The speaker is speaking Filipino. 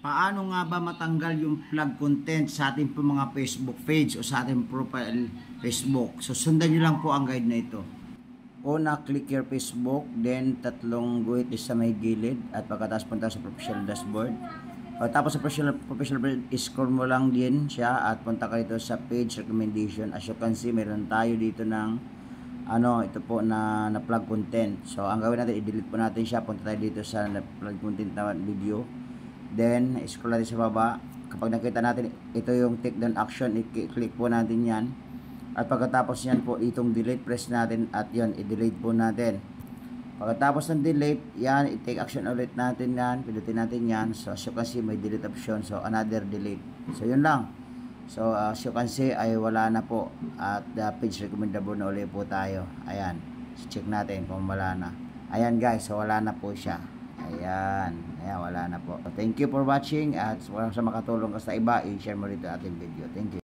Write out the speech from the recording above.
Paano nga ba matanggal yung flag content sa ating po mga Facebook page o sa ating profile Facebook? So sundan nyo lang po ang guide na ito. Una, click your Facebook, then tatlong guhit sa may gilid at pagkatapos punta sa professional dashboard. Pagkatapos sa professional dashboard, scroll mo lang din siya at punta ka dito sa page recommendation. As you can see, meron tayo dito ng ito po na flag content. So ang gawin natin, i-delete po natin siya. Punta tayo dito sa flag content na video. Then scroll natin sa baba. Kapag nakita natin ito yung take down action, i-click po natin yan. At pagkatapos yan po, itong delete, press natin at yan, i-delete po natin. Pagkatapos ng delete, yan, i-take action ulit natin yan, pinutin natin yan. So as you can see, may delete option. So another delete. So yun lang. So as you can see, ay wala na po. At page recommendable na ulit po tayo. Ayan, check natin kung wala na. Ayan guys, so wala na po siya. Ayan, wala na po. Thank you for watching at sa makatulong ka sa iba, i-share mo dito ating video. Thank you.